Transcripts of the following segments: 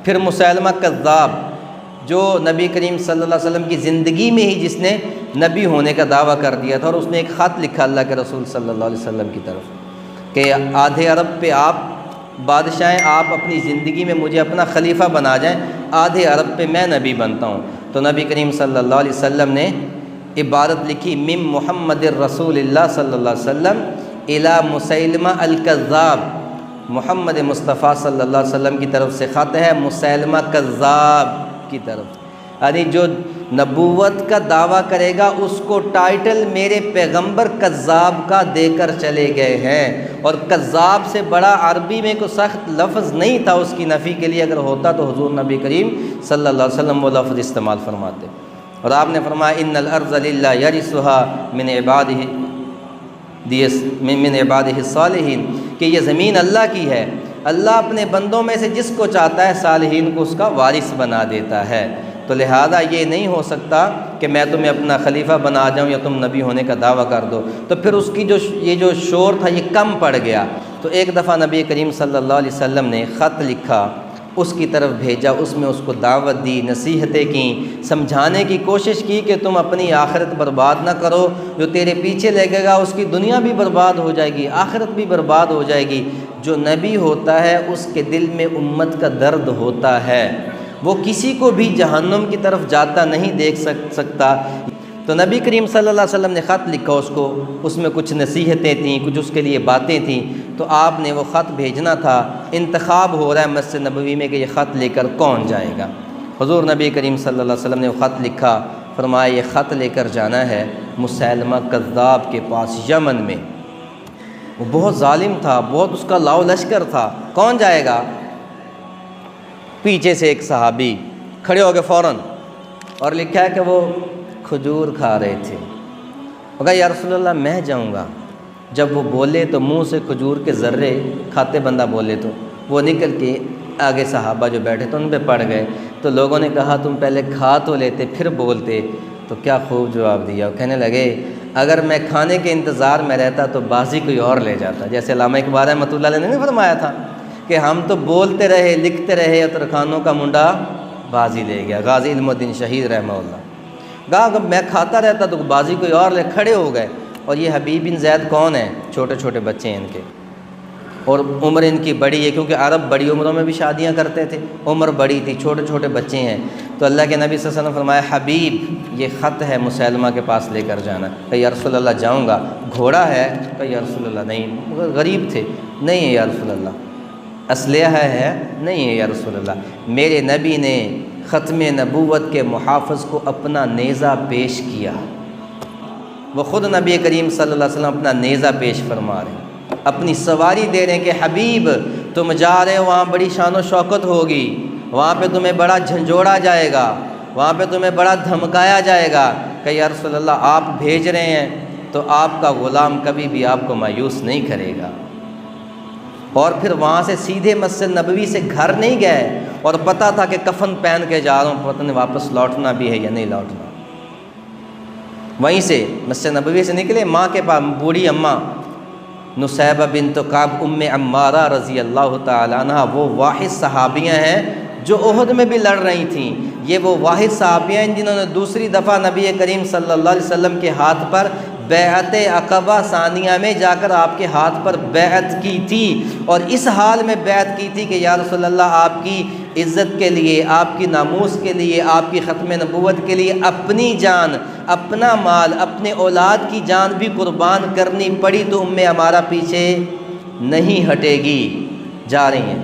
پھر مسیلمہ کذاب، جو نبی کریم صلی اللہ علیہ وسلم کی زندگی میں ہی جس نے نبی ہونے کا دعویٰ کر دیا تھا، اور اس نے ایک خط لکھا اللہ کے رسول صلی اللہ علیہ وسلم کی طرف کہ آدھے عرب پہ آپ بادشاہ ہیں، آپ اپنی زندگی میں مجھے اپنا خلیفہ بنا جائیں، آدھے عرب پہ میں نبی بنتا ہوں۔ تو نبی کریم صلی اللہ علیہ وسلم نے عبارت لکھی، مم محمد الرسول اللہ صلی اللہ علیہ وسلم الی مسیلمہ الکذاب، محمد مصطفیٰ صلی اللہ علیہ وسلم کی طرف سے خط ہے مسیلمہ کذاب کی طرف، یعنی جو نبوت کا دعویٰ کرے گا اس کو ٹائٹل میرے پیغمبر کذاب کا دے کر چلے گئے ہیں۔ اور کذاب سے بڑا عربی میں کوئی سخت لفظ نہیں تھا اس کی نفی کے لیے، اگر ہوتا تو حضور نبی کریم صلی اللہ علیہ وسلم وہ لفظ استعمال فرماتے۔ اور آپ نے فرمایا ان الارض للہ یرثها من عبادہ الصالحین، کہ یہ زمین اللہ کی ہے، اللہ اپنے بندوں میں سے جس کو چاہتا ہے صالحین کو اس کا وارث بنا دیتا ہے۔ تو لہذا یہ نہیں ہو سکتا کہ میں تمہیں اپنا خلیفہ بنا جاؤں یا تم نبی ہونے کا دعویٰ کر دو۔ تو پھر اس کی یہ جو شور تھا یہ کم پڑ گیا۔ تو ایک دفعہ نبی کریم صلی اللہ علیہ وسلم نے خط لکھا، اس کی طرف بھیجا، اس میں اس کو دعوت دی، نصیحتیں کیں، سمجھانے کی کوشش کی کہ تم اپنی آخرت برباد نہ کرو، جو تیرے پیچھے لگے گا اس کی دنیا بھی برباد ہو جائے گی، آخرت بھی برباد ہو جائے گی۔ جو نبی ہوتا ہے اس کے دل میں امت کا درد ہوتا ہے، وہ کسی کو بھی جہنم کی طرف جاتا نہیں دیکھ سکتا۔ تو نبی کریم صلی اللہ علیہ وسلم نے خط لکھا اس کو، اس میں کچھ نصیحتیں تھیں، کچھ اس کے لیے باتیں تھیں۔ تو آپ نے وہ خط بھیجنا تھا، انتخاب ہو رہا ہے مسجد نبوی میں کہ یہ خط لے کر کون جائے گا۔ حضور نبی کریم صلی اللہ علیہ وسلم نے وہ خط لکھا، فرمایا یہ خط لے کر جانا ہے مسیلمہ کذاب کے پاس یمن میں۔ وہ بہت ظالم تھا، بہت اس کا لاؤ لشکر تھا۔ کون جائے گا؟ پیچھے سے ایک صحابی کھڑے ہو گئے فوراً، اور لکھا ہے کہ وہ کھجور کھا رہے تھے۔ وہ کہا یا رسول اللہ میں جاؤں گا۔ جب وہ بولے تو منہ سے کھجور کے ذرے کھاتے بندہ بولے تو وہ نکل کے آگے صحابہ جو بیٹھے تھے ان پہ پڑ گئے۔ تو لوگوں نے کہا تم پہلے کھا تو لیتے پھر بولتے۔ تو کیا خوب جواب دیا، وہ کہنے لگے اگر میں کھانے کے انتظار میں رہتا تو بازی کوئی اور لے جاتا۔ جیسے علامہ اقبال رحمۃ اللہ علیہ نے نہیں فرمایا تھا کہ ہم تو بولتے رہے لکھتے رہے، ترخانوں کا منڈا بازی لے گیا، غازی علم الدین شہید رحمہ اللہ۔ کہا اگر میں کھاتا رہتا تو بازی کوئی اور لے، کھڑے ہو گئے۔ اور یہ حبیب بن زید کون ہیں؟ چھوٹے چھوٹے بچے ہیں ان کے، اور عمر ان کی بڑی ہے، کیونکہ عرب بڑی عمروں میں بھی شادیاں کرتے تھے، عمر بڑی تھی، چھوٹے چھوٹے بچے ہیں۔ تو اللہ کے نبی صلی اللہ علیہ وسلم فرمایا حبیب یہ خط ہے مسیلمہ کے پاس لے کر جانا۔ کہ یا رسول اللہ جاؤں گا۔ گھوڑا ہے؟ کہ یا رسول اللہ نہیں، غریب تھے، نہیں ہے یا رسول اللہ۔ اسلحہ ہے؟ نہیں ہے یا رسول اللہ۔ میرے نبی نے ختم نبوت کے محافظ کو اپنا نیزہ پیش کیا، وہ خود نبی کریم صلی اللہ علیہ وسلم اپنا نیزہ پیش فرما رہے ہیں، اپنی سواری دے رہے ہیں کہ حبیب تم جا رہے ہو، وہاں بڑی شان و شوکت ہوگی، وہاں پہ تمہیں بڑا جھنجھوڑا جائے گا، وہاں پہ تمہیں بڑا دھمکایا جائے گا۔ کہ یا رسول اللہ آپ بھیج رہے ہیں تو آپ کا غلام کبھی بھی آپ کو مایوس نہیں کرے گا۔ اور پھر وہاں سے سیدھے مسجد نبوی سے گھر نہیں گئے، اور پتہ تھا کہ کفن پہن کے جا رہا ہوں، پتہ نہیں واپس لوٹنا بھی ہے یا نہیں لوٹنا۔ وہیں سے مسجد نبوی سے نکلے، ماں کے پاس بوڑھی اماں نصیبہ بنت کعب ام عمارہ رضی اللہ تعالیٰ عنہ، وہ واحد صحابیاں ہیں جو احد میں بھی لڑ رہی تھیں۔ یہ وہ واحد صحابیاں ہیں جنہوں نے دوسری دفعہ نبی کریم صلی اللہ علیہ وسلم کے ہاتھ پر بیعت عقبہ ثانیہ میں جا کر آپ کے ہاتھ پر بیعت کی تھی، اور اس حال میں بیعت کی تھی کہ یا رسول اللہ آپ کی عزت کے لیے، آپ کی ناموس کے لیے، آپ کی ختم نبوت کے لیے اپنی جان، اپنا مال، اپنے اولاد کی جان بھی قربان کرنی پڑی تو ام عمارہ پیچھے نہیں ہٹے گی، جا رہی ہیں۔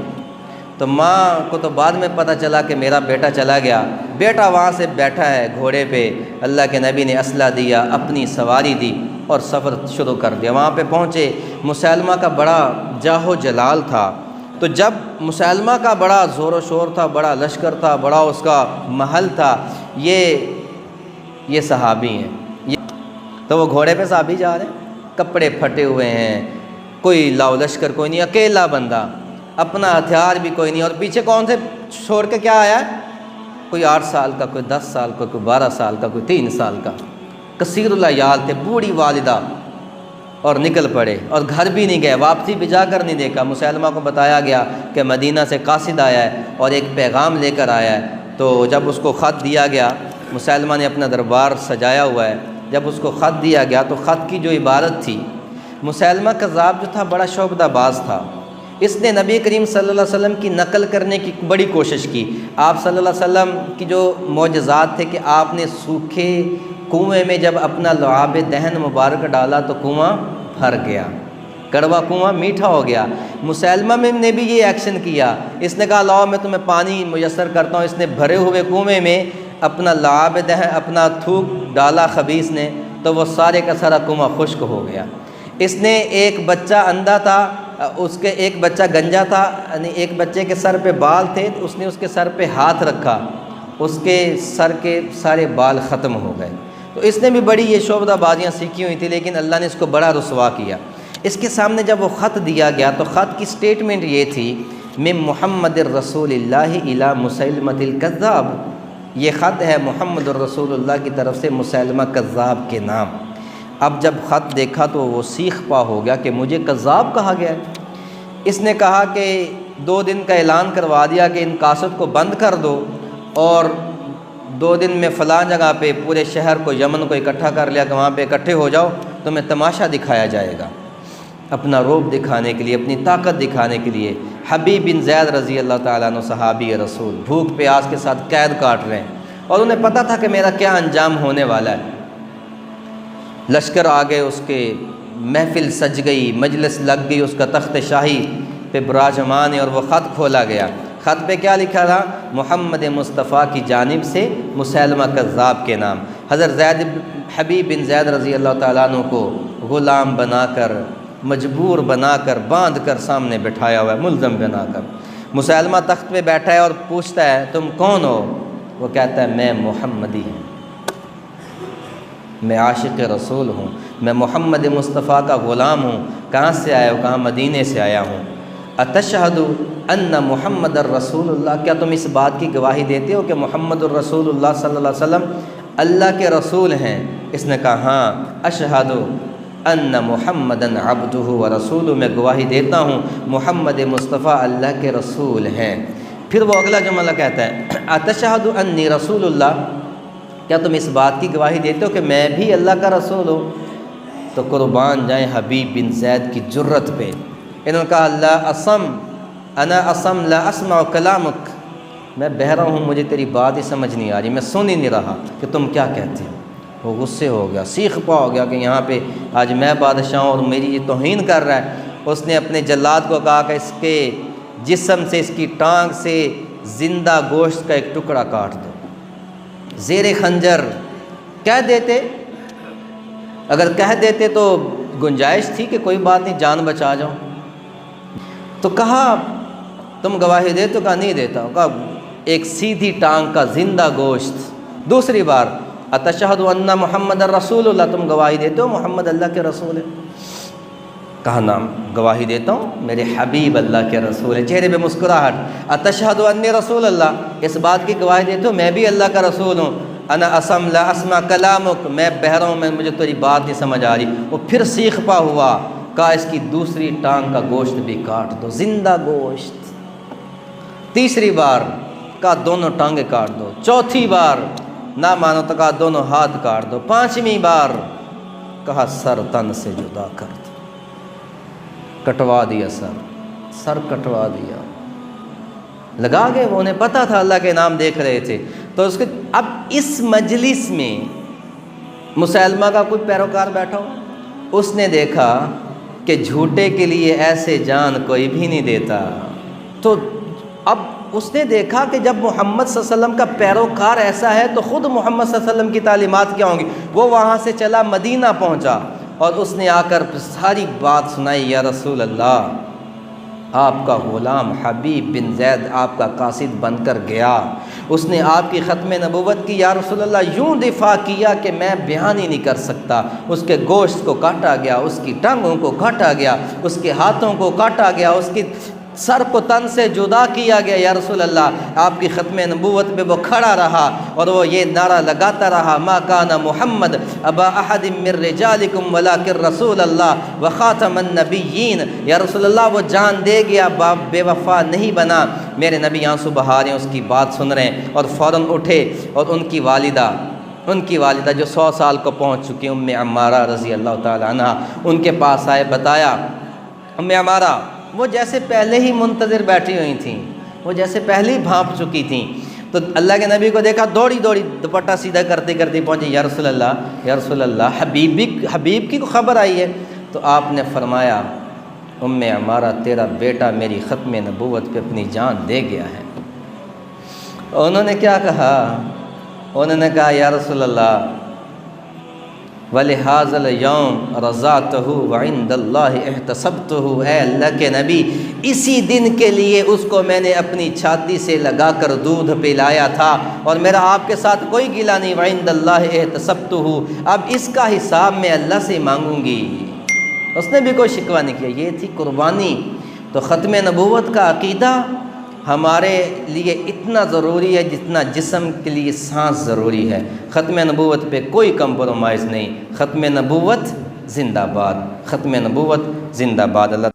تو ماں کو تو بعد میں پتہ چلا کہ میرا بیٹا چلا گیا، بیٹا وہاں سے بیٹھا ہے گھوڑے پہ، اللہ کے نبی نے اسلحہ دیا، اپنی سواری دی اور سفر شروع کر دیا۔ وہاں پہ پہنچے، مسیلمہ کا بڑا جاہ و جلال تھا۔ تو جب مسیلمہ کا بڑا زور و شور تھا، بڑا لشکر تھا، بڑا اس کا محل تھا، یہ صحابی ہیں، تو وہ گھوڑے پہ صحابی جا رہے ہیں، کپڑے پھٹے ہوئے ہیں، کوئی لاؤ لشکر کوئی نہیں، اکیلا بندہ، اپنا ہتھیار بھی کوئی نہیں، اور پیچھے کون سے چھوڑ کے کیا آیا ہے؟ کوئی 8 سال کا، کوئی 10 سال کا، کوئی 12 سال کا، کوئی 3 سال کا، کثیر العیال تھے، بوڑھی والدہ، اور نکل پڑے اور گھر بھی نہیں گئے، واپسی بھی جا کر نہیں دیکھا۔ مسیلمہ کو بتایا گیا کہ مدینہ سے قاصد آیا ہے اور ایک پیغام لے کر آیا ہے۔ تو جب اس کو خط دیا گیا، مسیلمہ نے اپنا دربار سجایا ہوا ہے، جب اس کو خط دیا گیا تو خط کی جو عبارت تھی، مسیلمہ کذاب جو تھا بڑا شعبدہ باز تھا، اس نے نبی کریم صلی اللہ علیہ وسلم کی نقل کرنے کی بڑی کوشش کی۔ آپ صلی اللہ علیہ وسلم کی جو معجزات تھے کہ آپ نے سوکھے کنویں میں جب اپنا لعاب دہن مبارک ڈالا تو کنواں بھر گیا، کڑوا کنواں میٹھا ہو گیا۔ مسیلمہ نے بھی یہ ایکشن کیا، اس نے کہا لاؤ میں تمہیں پانی میسر کرتا ہوں۔ اس نے بھرے ہوئے کنویں میں اپنا لعاب دہن، اپنا تھوک ڈالا خبیث نے، تو وہ سارے کا سارا کنواں خشک ہو گیا۔ اس نے ایک بچہ اندھا تھا، اس کے ایک بچہ گنجا تھا، یعنی ایک بچے کے سر پہ بال تھے، تو اس نے اس کے سر پہ ہاتھ رکھا، اس کے سر کے سارے بال ختم ہو گئے۔ تو اس نے بھی بڑی یہ شعبدہ بازیاں سیکھی ہوئی تھی، لیکن اللہ نے اس کو بڑا رسوا کیا۔ اس کے سامنے جب وہ خط دیا گیا تو خط کی سٹیٹمنٹ یہ تھی، من محمد الرسول اللہ الی مسیلمۃ الکذاب، یہ خط ہے محمد الرسول اللہ کی طرف سے مسیلمہ کذاب کے نام۔ اب جب خط دیکھا تو وہ سیخ پا ہو گیا کہ مجھے کذاب کہا گیا ہے۔ اس نے کہا کہ 2 دن کا اعلان کروا دیا کہ ان قاصد کو بند کر دو، اور 2 دن میں فلاں جگہ پہ پورے شہر کو، یمن کو اکٹھا کر لیا کہ وہاں پہ اکٹھے ہو جاؤ، تمہیں تماشا دکھایا جائے گا، اپنا روب دکھانے کے لیے، اپنی طاقت دکھانے کے لیے۔ حبیب بن زید رضی اللہ تعالیٰ عنہ صحابی رسول بھوک پیاس کے ساتھ قید کاٹ رہے ہیں، اور انہیں پتہ تھا کہ میرا کیا انجام ہونے والا ہے۔ لشکر آگے، اس کے محفل سج گئی، مجلس لگ گئی، اس کا تخت شاہی پہ براجمان ہے، اور وہ خط کھولا گیا۔ خط پہ کیا لکھا تھا؟ محمد مصطفیٰ کی جانب سے مسیلمہ کذاب کے نام۔ حضرت حبیب بن زید رضی اللہ تعالیٰ عنہ کو غلام بنا کر، مجبور بنا کر، باندھ کر سامنے بٹھایا ہوا ہے، ملزم بنا کر۔ مسیلمہ تخت پہ بیٹھا ہے اور پوچھتا ہے تم کون ہو؟ وہ کہتا ہے میں محمدی ہوں، میں عاشق رسول ہوں، میں محمد مصطفیٰ کا غلام ہوں۔ کہاں سے آیا ہوں؟ کہاں؟ مدینے سے آیا ہوں۔ اتشہد ان محمد الرسول اللہ، کیا تم اس بات کی گواہی دیتے ہو کہ محمد الرسول اللہ صلی اللہ علیہ وسلم اللہ کے رسول ہیں؟ اس نے کہا ہاں، اشہد ان محمدً عبدہ ورسولہ، میں گواہی دیتا ہوں محمد مصطفیٰ اللہ کے رسول ہیں۔ پھر وہ اگلا جملہ کہتا ہے اتشہد انی رسول اللہ، کیا تم اس بات کی گواہی دیتے ہو کہ میں بھی اللہ کا رسول ہوں؟ تو قربان جائیں حبیب بن زید کی جرت پہ، انہوں نے کہا لا اسم انا اسم لا اسمع کلامک، میں بہرا ہوں، مجھے تیری بات ہی سمجھ نہیں آ رہی، میں سن ہی نہیں رہا کہ تم کیا کہتے ہو۔ وہ غصے ہو گیا، سیخ پا ہو گیا کہ یہاں پہ آج میں بادشاہ ہوں اور میری یہ توہین کر رہا ہے۔ اس نے اپنے جلاد کو کہا کہ اس کے جسم سے، اس کی ٹانگ سے زندہ گوشت کا ایک ٹکڑا کاٹ دو، زیر خنجر۔ کہہ دیتے، اگر کہہ دیتے تو گنجائش تھی کہ کوئی بات نہیں، جان بچا جاؤ۔ تو کہا تم گواہی دے؟ تو کہا نہیں دیتا۔ کہا ایک سیدھی ٹانگ کا زندہ گوشت۔ دوسری بار اتشہد ان محمد الرسول اللہ، تم گواہی دیتے ہو محمد اللہ کے رسول ہے؟ کہا نام، گواہی دیتا ہوں، میرے حبیب اللہ کے رسول ہے۔ چہرے پہ مسکراہٹ۔ اتشہد انی رسول اللہ، اس بات کی گواہی دیتے ہو میں بھی اللہ کا رسول ہوں۔ انا اسم لا اسمع کلامک، میں بہرا ہوں، مجھے تیری بات نہیں سمجھ آ رہی۔ وہ پھر سیخ پا ہوا، کہا اس کی دوسری ٹانگ کا گوشت بھی کاٹ دو، زندہ گوشت۔ تیسری بار کہا دونوں ٹانگیں کاٹ دو۔ چوتھی بار نہ مانو تو کہا دونوں ہاتھ کاٹ دو۔ پانچویں بار کہا سر تن سے جدا کر دو، کٹوا دیا، سر کٹوا دیا۔ لگا گئے وہ، انہیں پتہ تھا اللہ کے نام دیکھ رہے تھے۔ تو اس کے اب اس مجلس میں مسیلمہ کا کوئی پیروکار بیٹھا ہو، اس نے دیکھا کہ جھوٹے کے لیے ایسے جان کوئی بھی نہیں دیتا۔ تو اب اس نے دیکھا کہ جب محمد صلی اللہ علیہ وسلم کا پیروکار ایسا ہے تو خود محمد صلی اللہ علیہ وسلم کی تعلیمات کیا ہوں گی۔ وہ وہاں سے چلا، مدینہ پہنچا، اور اس نے آ کر ساری بات سنائی، یا رسول اللہ، آپ کا غلام حبیب بن زید آپ کا قاصد بن کر گیا، اس نے آپ کی ختم نبوت کی، یا رسول اللہ یوں دفاع کیا کہ میں بیان ہی نہیں کر سکتا۔ اس کے گوشت کو کاٹا گیا، اس کی ٹانگوں کو کاٹا گیا، اس کے ہاتھوں کو کاٹا گیا، اس کی سر کو تن سے جدا کیا گیا یا رسول اللہ، آپ کی ختم نبوت پہ وہ کھڑا رہا اور وہ یہ نعرہ لگاتا رہا، ما کان محمد ابا احد من رجالکم ولکن رسول اللہ وخاتم النبیین۔ یا رسول اللہ وہ جان دے گیا، باپ بے وفا نہیں بنا۔ میرے نبی آنسو بہا رہے ہیں، اس کی بات سن رہے ہیں اور فوراً اٹھے اور ان کی والدہ جو 100 سال کو پہنچ چکی ام عمارہ رضی اللہ تعالی عنہ، ان کے پاس آئے، بتایا ام عمارہ وہ جیسے پہلے ہی منتظر بیٹھی ہوئی تھیں، وہ جیسے پہلے ہی بھانپ چکی تھیں۔ تو اللہ کے نبی کو دیکھا، دوڑی دوپٹہ سیدھا کرتے کرتے پہنچی، یا رسول اللہ حبیب کی کو خبر آئی ہے؟ تو آپ نے فرمایا ام عمارہ تیرا بیٹا میری ختم نبوت پہ اپنی جان دے گیا ہے۔ انہوں نے کیا کہا؟ انہوں نے کہا یا رسول اللہ وَلِهَذَا الْيَوْمِ رَضَعْتُهُ وَعِنْدَ اللَّهِ احْتَسَبْتُهُ، اے اللہ کے نبی اسی دن کے لیے اس کو میں نے اپنی چھاتی سے لگا کر دودھ پلایا تھا اور میرا آپ کے ساتھ کوئی گلہ نہیں، وَعِنْدَ اللَّهِ احْتَسَبْتُهُ، اب اس کا حساب میں اللہ سے مانگوں گی۔ اس نے بھی کوئی شکوہ نہیں کیا، یہ تھی قربانی۔ تو ختم نبوت کا عقیدہ ہمارے لیے اتنا ضروری ہے جتنا جسم کے لیے سانس ضروری ہے۔ ختم نبوت پہ کوئی کمپرومائز نہیں۔ ختم نبوت زندہ باد، ختم نبوت زندہ باد۔ اللہ